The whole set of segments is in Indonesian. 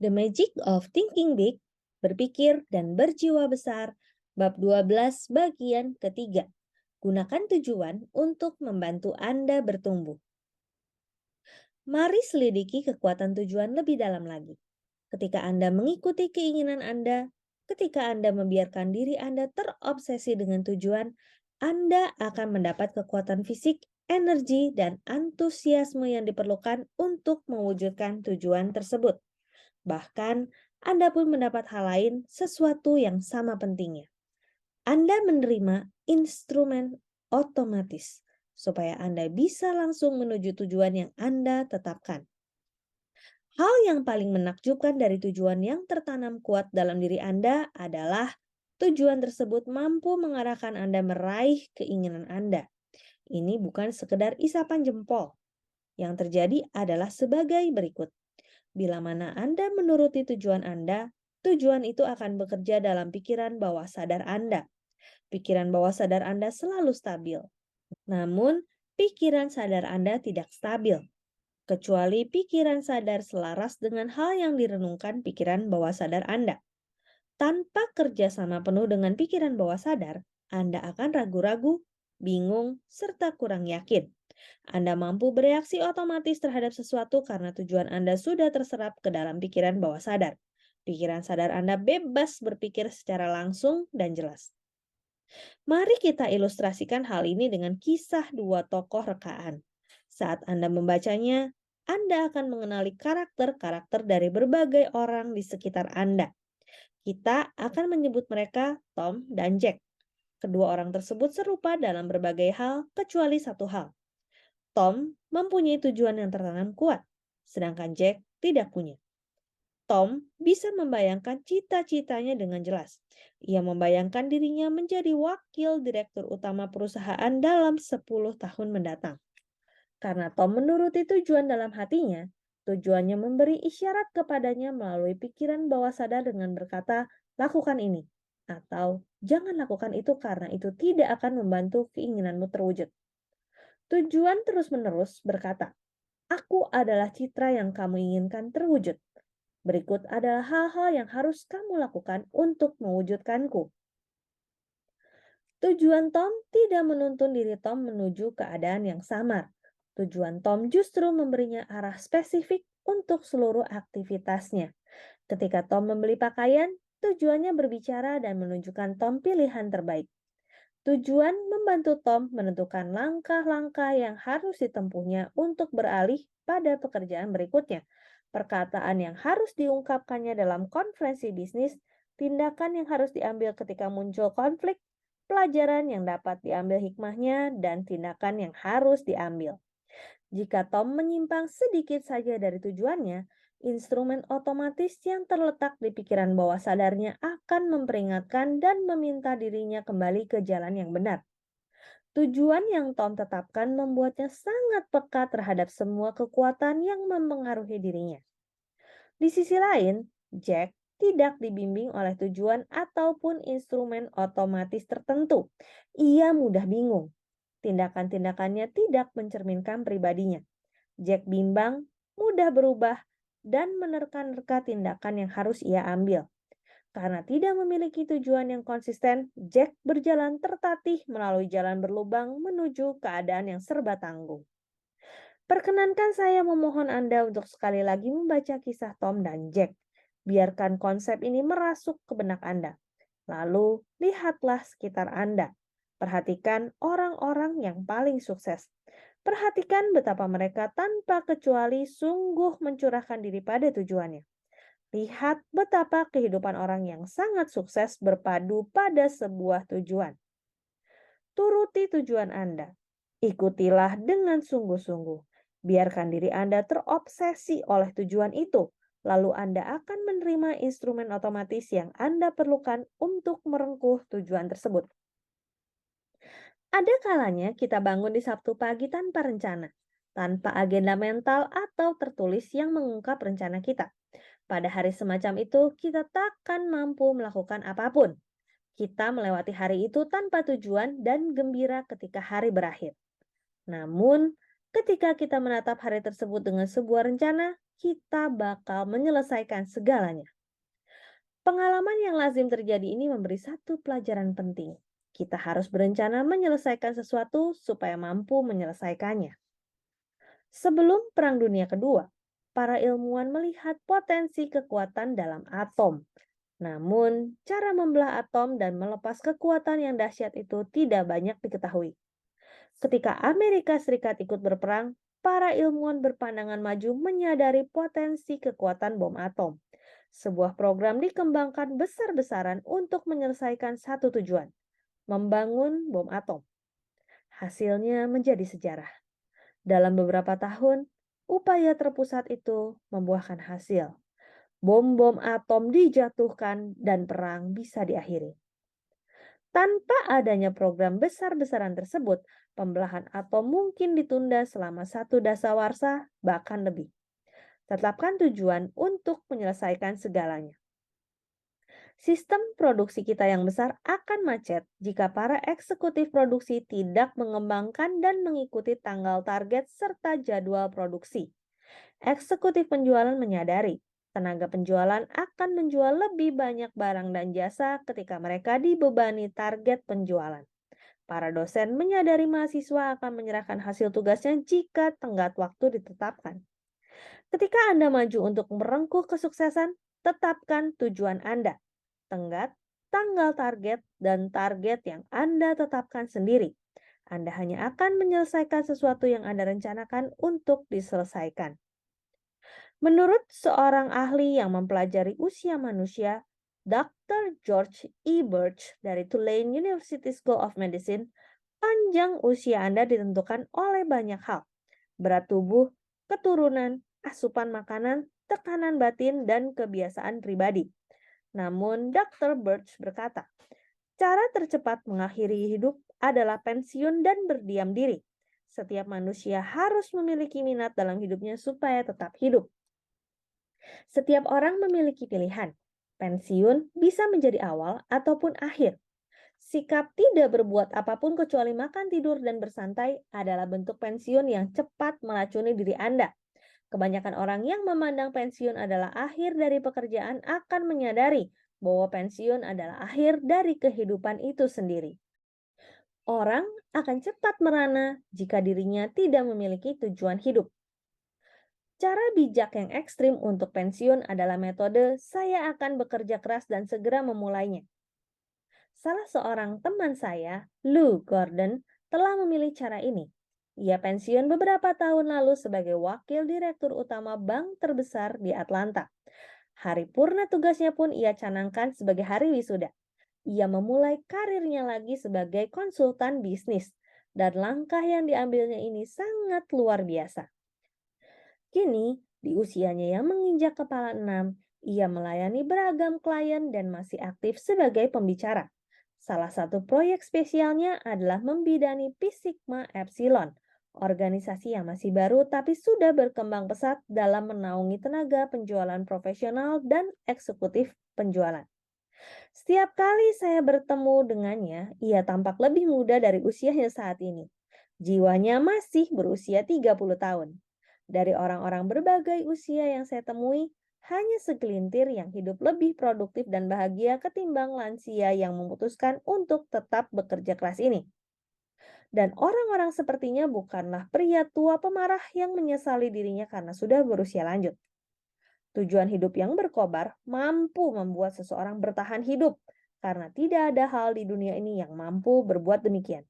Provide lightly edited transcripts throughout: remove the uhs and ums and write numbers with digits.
The Magic of Thinking Big, Berpikir dan Berjiwa Besar, bab 12 bagian ketiga. Gunakan tujuan untuk membantu Anda bertumbuh. Mari selidiki kekuatan tujuan lebih dalam lagi. Ketika Anda mengikuti keinginan Anda, ketika Anda membiarkan diri Anda terobsesi dengan tujuan, Anda akan mendapat kekuatan fisik, energi, dan antusiasme yang diperlukan untuk mewujudkan tujuan tersebut. Bahkan, Anda pun mendapat hal lain, sesuatu yang sama pentingnya. Anda menerima instrumen otomatis, supaya Anda bisa langsung menuju tujuan yang Anda tetapkan. Hal yang paling menakjubkan dari tujuan yang tertanam kuat dalam diri Anda adalah tujuan tersebut mampu mengarahkan Anda meraih keinginan Anda. Ini bukan sekedar isapan jempol. Yang terjadi adalah sebagai berikut. Bila mana Anda menuruti tujuan Anda, tujuan itu akan bekerja dalam pikiran bawah sadar Anda. Pikiran bawah sadar Anda selalu stabil. Namun, pikiran sadar Anda tidak stabil, kecuali pikiran sadar selaras dengan hal yang direnungkan pikiran bawah sadar Anda. Tanpa kerjasama penuh dengan pikiran bawah sadar, Anda akan ragu-ragu, bingung, serta kurang yakin. Anda mampu bereaksi otomatis terhadap sesuatu karena tujuan Anda sudah terserap ke dalam pikiran bawah sadar. Pikiran sadar Anda bebas berpikir secara langsung dan jelas. Mari kita ilustrasikan hal ini dengan kisah dua tokoh rekaan. Saat Anda membacanya, Anda akan mengenali karakter-karakter dari berbagai orang di sekitar Anda. Kita akan menyebut mereka Tom dan Jack. Kedua orang tersebut serupa dalam berbagai hal, kecuali satu hal. Tom mempunyai tujuan yang tertanam kuat, sedangkan Jack tidak punya. Tom bisa membayangkan cita-citanya dengan jelas. Ia membayangkan dirinya menjadi wakil direktur utama perusahaan dalam 10 tahun mendatang. Karena Tom menuruti tujuan dalam hatinya, tujuannya memberi isyarat kepadanya melalui pikiran bawah sadar dengan berkata, lakukan ini, atau jangan lakukan itu karena itu tidak akan membantu keinginanmu terwujud. Tujuan terus-menerus berkata, aku adalah citra yang kamu inginkan terwujud. Berikut adalah hal-hal yang harus kamu lakukan untuk mewujudkanku. Tujuan Tom tidak menuntun diri Tom menuju keadaan yang samar. Tujuan Tom justru memberinya arah spesifik untuk seluruh aktivitasnya. Ketika Tom membeli pakaian, tujuannya berbicara dan menunjukkan Tom pilihan terbaik. Tujuan membantu Tom menentukan langkah-langkah yang harus ditempuhnya untuk beralih pada pekerjaan berikutnya. Perkataan yang harus diungkapkannya dalam konferensi bisnis, tindakan yang harus diambil ketika muncul konflik, pelajaran yang dapat diambil hikmahnya, dan tindakan yang harus diambil. Jika Tom menyimpang sedikit saja dari tujuannya, instrumen otomatis yang terletak di pikiran bawah sadarnya akan memperingatkan dan meminta dirinya kembali ke jalan yang benar. Tujuan yang Tom tetapkan membuatnya sangat peka terhadap semua kekuatan yang mempengaruhi dirinya. Di sisi lain, Jack tidak dibimbing oleh tujuan ataupun instrumen otomatis tertentu. Ia mudah bingung. Tindakan-tindakannya tidak mencerminkan pribadinya. Jack bimbang, mudah berubah, dan menerka-nerka tindakan yang harus ia ambil. Karena tidak memiliki tujuan yang konsisten, Jack berjalan tertatih melalui jalan berlubang menuju keadaan yang serba tanggung. Perkenankan saya memohon Anda untuk sekali lagi membaca kisah Tom dan Jack. Biarkan konsep ini merasuk ke benak Anda. Lalu, lihatlah sekitar Anda. Perhatikan orang-orang yang paling sukses. Perhatikan betapa mereka tanpa kecuali sungguh mencurahkan diri pada tujuannya. Lihat betapa kehidupan orang yang sangat sukses berpadu pada sebuah tujuan. Turuti tujuan Anda. Ikutilah dengan sungguh-sungguh. Biarkan diri Anda terobsesi oleh tujuan itu. Lalu Anda akan menerima instrumen otomatis yang Anda perlukan untuk merengkuh tujuan tersebut. Ada kalanya kita bangun di Sabtu pagi tanpa rencana, tanpa agenda mental atau tertulis yang mengungkap rencana kita. Pada hari semacam itu, kita takkan mampu melakukan apapun. Kita melewati hari itu tanpa tujuan dan gembira ketika hari berakhir. Namun, Ketika kita menatap hari tersebut dengan sebuah rencana, kita bakal menyelesaikan segalanya. Pengalaman yang lazim terjadi ini memberi satu pelajaran penting. Kita harus berencana menyelesaikan sesuatu supaya mampu menyelesaikannya. Sebelum Perang Dunia Kedua, para ilmuwan melihat potensi kekuatan dalam atom. Namun, cara membelah atom dan melepas kekuatan yang dahsyat itu tidak banyak diketahui. Ketika Amerika Serikat ikut berperang, para ilmuwan berpandangan maju menyadari potensi kekuatan bom atom. Sebuah program dikembangkan besar-besaran untuk menyelesaikan satu tujuan, membangun bom atom. Hasilnya menjadi sejarah. Dalam beberapa tahun, upaya terpusat itu membuahkan hasil. Bom-bom atom dijatuhkan dan perang bisa diakhiri. Tanpa adanya program besar-besaran tersebut, pembelahan atom mungkin ditunda selama satu dasawarsa, bahkan lebih. Tetapkan tujuan untuk menyelesaikan segalanya. Sistem produksi kita yang besar akan macet jika para eksekutif produksi tidak mengembangkan dan mengikuti tanggal target serta jadwal produksi. Eksekutif penjualan menyadari tenaga penjualan akan menjual lebih banyak barang dan jasa ketika mereka dibebani target penjualan. Para dosen menyadari mahasiswa akan menyerahkan hasil tugasnya jika tenggat waktu ditetapkan. Ketika Anda maju untuk merengkuh kesuksesan, tetapkan tujuan Anda, tenggat, tanggal target, dan target yang Anda tetapkan sendiri. Anda hanya akan menyelesaikan sesuatu yang Anda rencanakan untuk diselesaikan. Menurut seorang ahli yang mempelajari usia manusia, Dr. George E. Birch dari Tulane University School of Medicine, panjang usia Anda ditentukan oleh banyak hal. Berat tubuh, keturunan, asupan makanan, tekanan batin, dan kebiasaan pribadi. Namun, Dr. Birch berkata, cara tercepat mengakhiri hidup adalah pensiun dan berdiam diri. Setiap manusia harus memiliki minat dalam hidupnya supaya tetap hidup. Setiap orang memiliki pilihan. Pensiun bisa menjadi awal ataupun akhir. Sikap tidak berbuat apapun kecuali makan, tidur, dan bersantai adalah bentuk pensiun yang cepat meracuni diri Anda. Kebanyakan orang yang memandang pensiun adalah akhir dari pekerjaan akan menyadari bahwa pensiun adalah akhir dari kehidupan itu sendiri. Orang akan cepat merana jika dirinya tidak memiliki tujuan hidup. Cara bijak yang ekstrim untuk pensiun adalah metode saya akan bekerja keras dan segera memulainya. Salah seorang teman saya, Lou Gordon, telah memilih cara ini. Ia pensiun beberapa tahun lalu sebagai wakil direktur utama bank terbesar di Atlanta. Hari purna tugasnya pun ia canangkan sebagai hari wisuda. Ia memulai karirnya lagi sebagai konsultan bisnis, dan langkah yang diambilnya ini sangat luar biasa. Kini, di usianya yang menginjak kepala 6, ia melayani beragam klien dan masih aktif sebagai pembicara. Salah satu proyek spesialnya adalah membidani Pi Sigma Epsilon, organisasi yang masih baru tapi sudah berkembang pesat dalam menaungi tenaga penjualan profesional dan eksekutif penjualan. Setiap kali saya bertemu dengannya, ia tampak lebih muda dari usianya saat ini. Jiwanya masih berusia 30 tahun. Dari orang-orang berbagai usia yang saya temui, hanya segelintir yang hidup lebih produktif dan bahagia ketimbang lansia yang memutuskan untuk tetap bekerja keras ini. Dan orang-orang sepertinya bukanlah pria tua pemarah yang menyesali dirinya karena sudah berusia lanjut. Tujuan hidup yang berkobar mampu membuat seseorang bertahan hidup, karena tidak ada hal di dunia ini yang mampu berbuat demikian.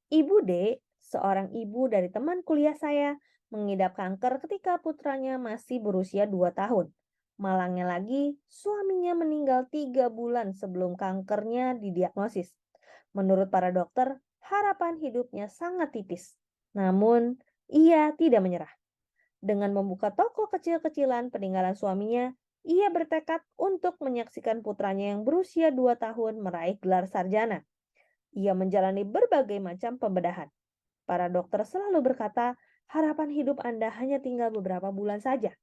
Ibu D, seorang ibu dari teman kuliah saya, mengidap kanker ketika putranya masih berusia 2 tahun. Malangnya lagi, suaminya meninggal 3 bulan sebelum kankernya didiagnosis. Menurut para dokter, harapan hidupnya sangat tipis. Namun, ia tidak menyerah. Dengan membuka toko kecil-kecilan peninggalan suaminya, ia bertekad untuk menyaksikan putranya yang berusia 2 tahun meraih gelar sarjana. Ia menjalani berbagai macam pembedahan. Para dokter selalu berkata, harapan hidup Anda hanya tinggal beberapa bulan saja.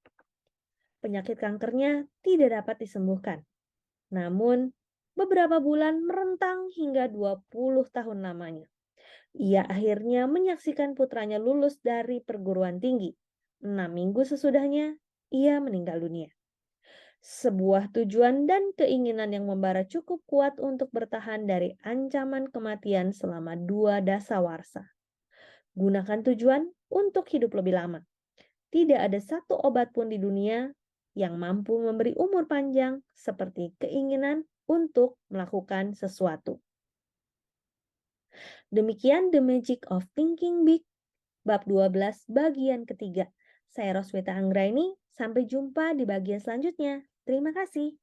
Penyakit kankernya tidak dapat disembuhkan. Namun, beberapa bulan merentang hingga 20 tahun lamanya. Ia akhirnya menyaksikan putranya lulus dari perguruan tinggi. 6 minggu sesudahnya, ia meninggal dunia. Sebuah tujuan dan keinginan yang membara cukup kuat untuk bertahan dari ancaman kematian selama 2 dasawarsa. Gunakan tujuan untuk hidup lebih lama. Tidak ada satu obat pun di dunia yang mampu memberi umur panjang seperti keinginan untuk melakukan sesuatu. Demikian The Magic of Thinking Big, bab 12 bagian ketiga. Saya Roswita Anggraini, sampai jumpa di bagian selanjutnya. Terima kasih.